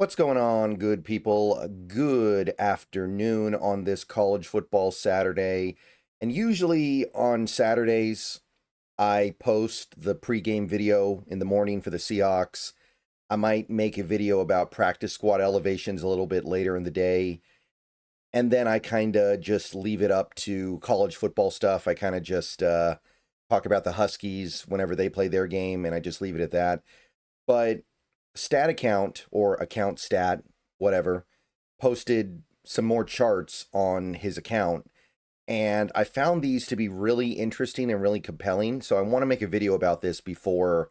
What's going on, good people? Good afternoon on this college football Saturday. And usually on Saturdays, I post the pregame video in the morning for the Seahawks. I might make a video about practice squad elevations a little bit later in the day. And then I kind of just leave it up to college football stuff. I kind of just talk about the Huskies whenever they play their game, and I just leave it at that. But Stat Account or Account Stat, whatever, posted some more charts on his account. And I found these to be really interesting and really compelling. So I want to make a video about this before,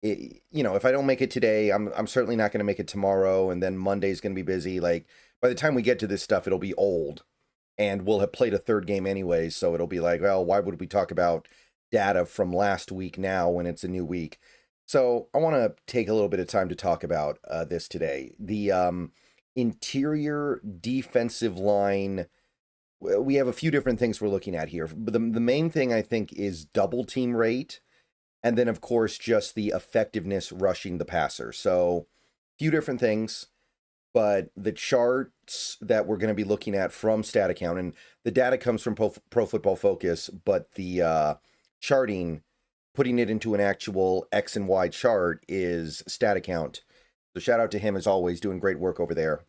if I don't make it today, I'm certainly not going to make it tomorrow. And then Monday's going to be busy. Like, by the time we get to this stuff, it'll be old. And we'll have played a third game anyway. So it'll be like, well, why would we talk about data from last week now when it's a new week? So I want to take a little bit of time to talk about this today. The interior defensive line, we have a few different things we're looking at here. But the main thing I think is double team rate. And then, of course, just the effectiveness rushing the passer. So a few different things. But the charts that we're going to be looking at from Stat Account, and the data comes from Pro Football Focus, but the charting, putting it into an actual X and Y chart, is Stat Account. So shout out to him as always, doing great work over there.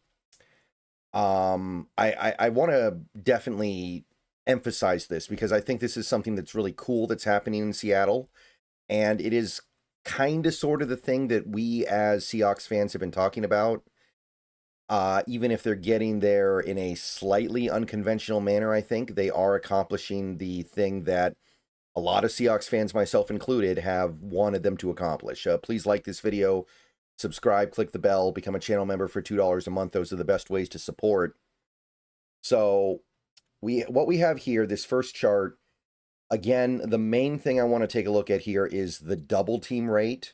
I want to definitely emphasize this because I think this is something that's really cool that's happening in Seattle. And it is kind of sort of the thing that we as Seahawks fans have been talking about. Even if they're getting there in a slightly unconventional manner, I think they are accomplishing the thing that a lot of Seahawks fans, myself included, have wanted them to accomplish. Please like this video, subscribe, click the bell, become a channel member for $2 a month. Those are the best ways to support. So what we have here, this first chart, again, the main thing I want to take a look at here is the double team rate.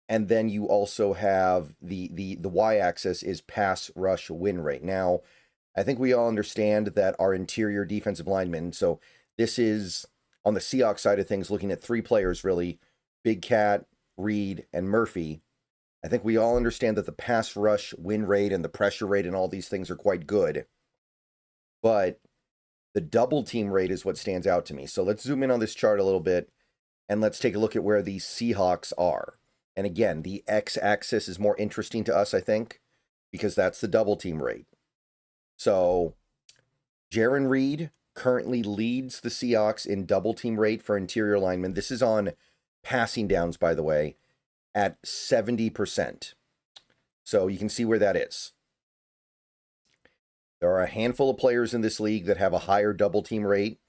And then you also have the y-axis is pass rush win rate. Now, I think we all understand that our interior defensive linemen, so this is on the Seahawks side of things, looking at three players really, Big Cat, Reed, and Murphy. I think we all understand that the pass rush win rate and the pressure rate and all these things are quite good. But the double team rate is what stands out to me. So let's zoom in on this chart a little bit and let's take a look at where these Seahawks are. And again, the x-axis is more interesting to us, I think, because that's the double team rate. So Jarran Reed currently leads the Seahawks in double team rate for interior linemen. This is on passing downs, by the way, at 70%. So you can see where that is. There are a handful of players in this league that have a higher double team rate.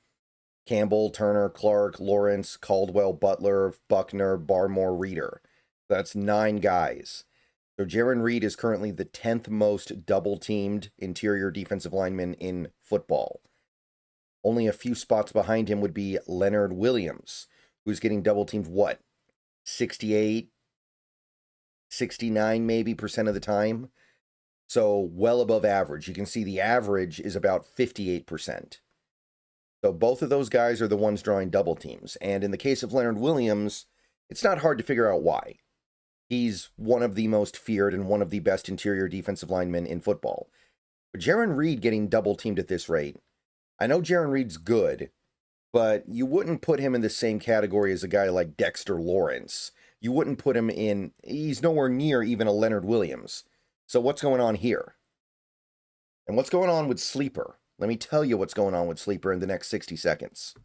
Campbell, Turner, Clark, Lawrence, Caldwell, Butler, Buckner, Barmore, Reeder. That's 9 guys. So Jarran Reed is currently the 10th most double-teamed interior defensive lineman in football. Only a few spots behind him would be Leonard Williams, who's getting double-teamed, 68, 69 maybe % of the time? So well above average. You can see the average is about 58%. So both of those guys are the ones drawing double teams. And in the case of Leonard Williams, it's not hard to figure out why. He's one of the most feared and one of the best interior defensive linemen in football. But Jarran Reed getting double teamed at this rate, I know Jarran Reed's good, but you wouldn't put him in the same category as a guy like Dexter Lawrence. You wouldn't put him in, he's nowhere near even a Leonard Williams. So what's going on here? And what's going on with Sleeper? Let me tell you what's going on with Sleeper in the next 60 seconds.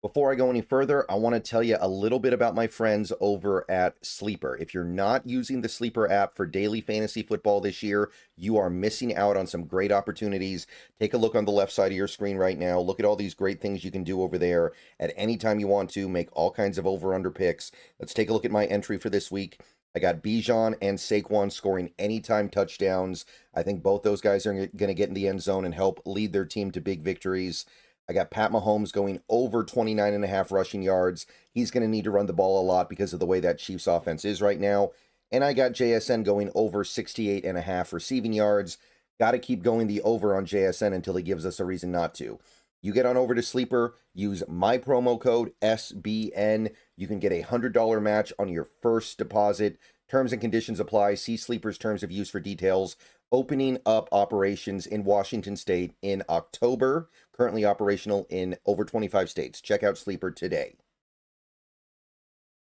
Before I go any further, I want to tell you a little bit about my friends over at Sleeper. If you're not using the Sleeper app for daily fantasy football this year, you are missing out on some great opportunities. Take a look on the left side of your screen right now. Look at all these great things you can do over there at any time you want to. Make all kinds of over-under picks. Let's take a look at my entry for this week. I got Bijan and Saquon scoring anytime touchdowns. I think both those guys are going to get in the end zone and help lead their team to big victories. I got Pat Mahomes going over 29.5 rushing yards. He's going to need to run the ball a lot because of the way that Chiefs offense is right now. And I got JSN going over 68.5 receiving yards. Got to keep going the over on JSN until he gives us a reason not to. You get on over to Sleeper, use my promo code SBN. You can get a $100 match on your first deposit. Terms and conditions apply. See Sleeper's terms of use for details. Opening up operations in Washington State in October. Currently operational in over 25 states. Check out Sleeper today.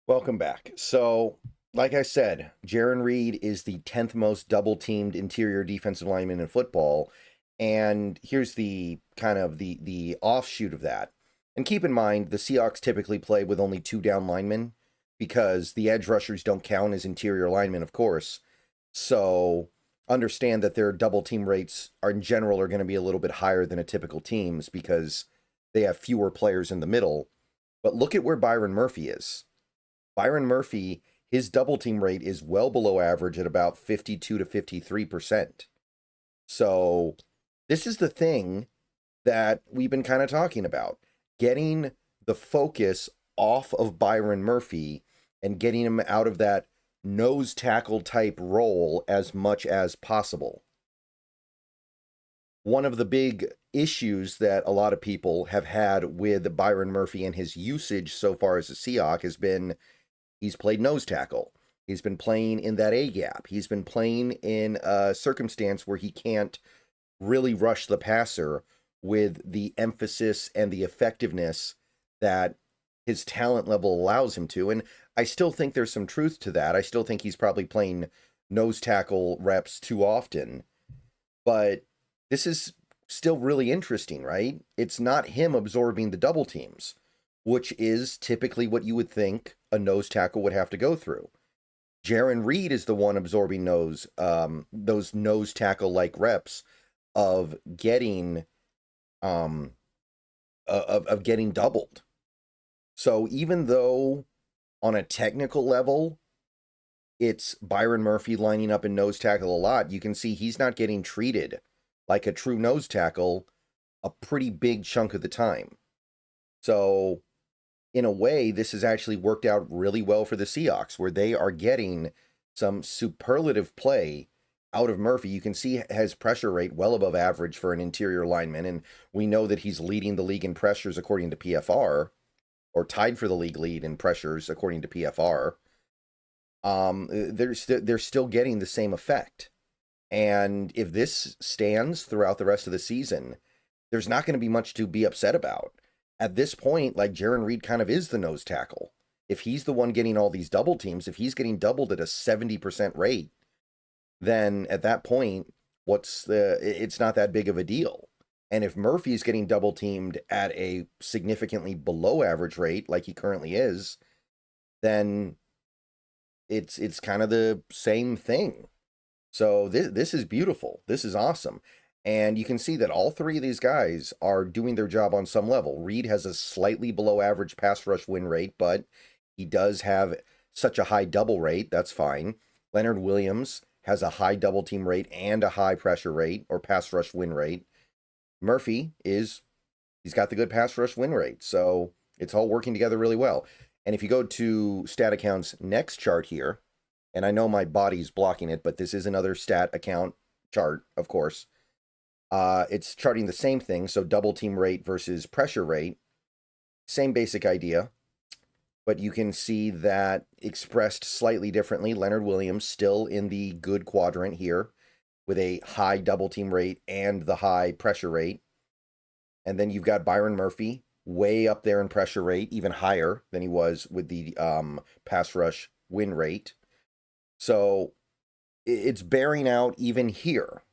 Welcome back. So, like I said, Jarran Reed is the 10th most double-teamed interior defensive lineman in football. And here's the kind of the offshoot of that. And keep in mind, the Seahawks typically play with only 2 down linemen because the edge rushers don't count as interior linemen, of course. So understand that their double team rates are in general are going to be a little bit higher than a typical team's because they have fewer players in the middle. But look at where Byron Murphy is. Byron Murphy, his double team rate is well below average at about 52 to 53%. So this is the thing that we've been kind of talking about. Getting the focus off of Byron Murphy and getting him out of that nose tackle type role as much as possible. One of the big issues that a lot of people have had with Byron Murphy and his usage so far as a Seahawk has been he's played nose tackle. He's been playing in that A gap. He's been playing in a circumstance where he can't really rush the passer with the emphasis and the effectiveness that his talent level allows him to. And I still think there's some truth to that. I still think he's probably playing nose tackle reps too often. But this is still really interesting, right? It's not him absorbing the double teams, which is typically what you would think a nose tackle would have to go through. Jarran Reed is the one absorbing those nose tackle-like reps of getting of getting doubled. So even though on a technical level, it's Byron Murphy lining up in nose tackle a lot, you can see he's not getting treated like a true nose tackle a pretty big chunk of the time. So in a way, this has actually worked out really well for the Seahawks, where they are getting some superlative play out of Murphy. You can see his pressure rate well above average for an interior lineman, and we know that he's leading the league in pressures according to PFR, or tied for the league lead in pressures according to PFR. They're still getting the same effect. And if this stands throughout the rest of the season, there's not going to be much to be upset about. At this point, like, Jarran Reed kind of is the nose tackle. If he's the one getting all these double teams, if he's getting doubled at a 70% rate, then at that point, it's not that big of a deal. And if Murphy's getting double teamed at a significantly below average rate, like he currently is, then it's kind of the same thing. So this is beautiful. This is awesome. And you can see that all 3 of these guys are doing their job on some level. Reed has a slightly below average pass rush win rate, but he does have such a high double rate. That's fine. Leonard Williams has a high double team rate and a high pressure rate or pass rush win rate. Murphy he's got the good pass rush win rate. So it's all working together really well. And if you go to Stat Account's next chart here, and I know my body's blocking it, but this is another Stat Account chart, of course. It's charting the same thing, so double team rate versus pressure rate. Same basic idea, but you can see that expressed slightly differently. Leonard Williams still in the good quadrant here with a high double team rate and the high pressure rate. And then you've got Byron Murphy way up there in pressure rate, even higher than he was with the pass rush win rate. So it's bearing out even here.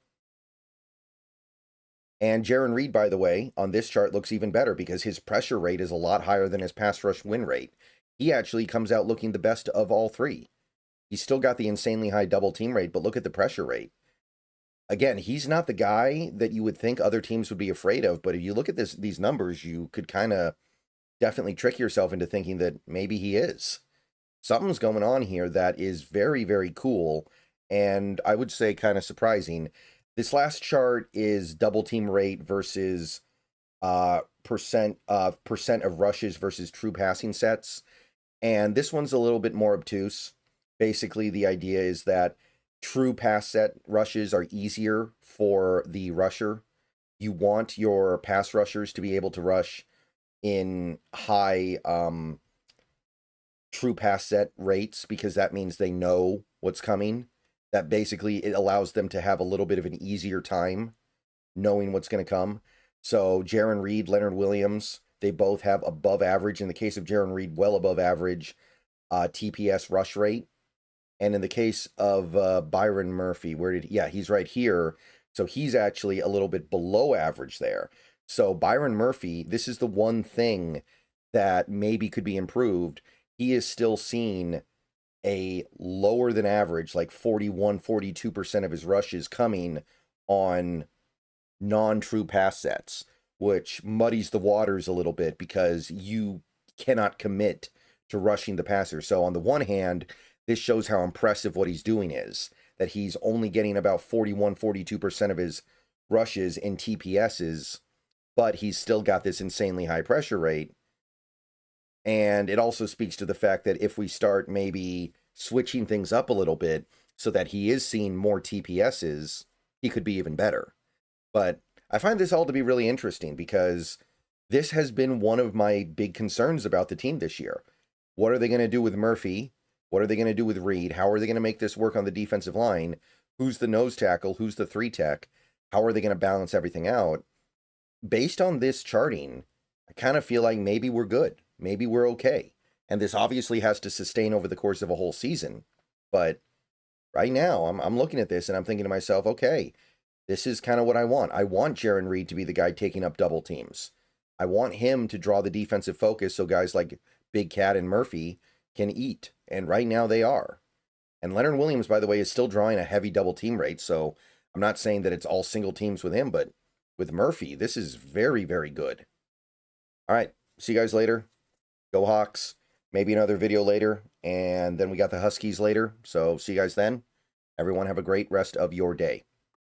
And Jarran Reed, by the way, on this chart looks even better because his pressure rate is a lot higher than his pass rush win rate. He actually comes out looking the best of all 3. He's still got the insanely high double team rate, but look at the pressure rate. Again, he's not the guy that you would think other teams would be afraid of, but if you look at these numbers, you could kind of definitely trick yourself into thinking that maybe he is. Something's going on here that is very, very cool, and I would say kind of surprising. This last chart is double team rate versus percent of rushes versus true passing sets. And this one's a little bit more obtuse. Basically, the idea is that true pass set rushes are easier for the rusher. You want your pass rushers to be able to rush in high true pass set rates because that means they know what's coming, that basically it allows them to have a little bit of an easier time knowing what's going to come. So Jaron Reed, Leonard Williams, they both have above average. In the case of Jaron Reed, well above average TPS rush rate. And in the case of Byron Murphy, he's right here. So he's actually a little bit below average there. So Byron Murphy, this is the one thing that maybe could be improved. He is still seeing a lower than average, like 41, 42% of his rushes coming on non-true pass sets, which muddies the waters a little bit because you cannot commit to rushing the passer. So on the one hand, this shows how impressive what he's doing is, that he's only getting about 41, 42% of his rushes in TPSs, but he's still got this insanely high pressure rate. And it also speaks to the fact that if we start maybe switching things up a little bit so that he is seeing more TPSs, he could be even better. But I find this all to be really interesting because this has been one of my big concerns about the team this year. What are they going to do with Murphy? What are they going to do with Reed? How are they going to make this work on the defensive line? Who's the nose tackle? Who's the 3-tech? How are they going to balance everything out? Based on this charting, I kind of feel like maybe we're good. Maybe we're okay. And this obviously has to sustain over the course of a whole season. But right now, I'm looking at this and I'm thinking to myself, okay, this is kind of what I want. I want Jaron Reed to be the guy taking up double teams. I want him to draw the defensive focus so guys like Big Cat and Murphy can eat. And right now they are. And Leonard Williams, by the way, is still drawing a heavy double team rate. So I'm not saying that it's all single teams with him, but with Murphy, this is very, very good. All right. See you guys later. Go Hawks. Maybe another video later. And then we got the Huskies later. So see you guys then. Everyone have a great rest of your day.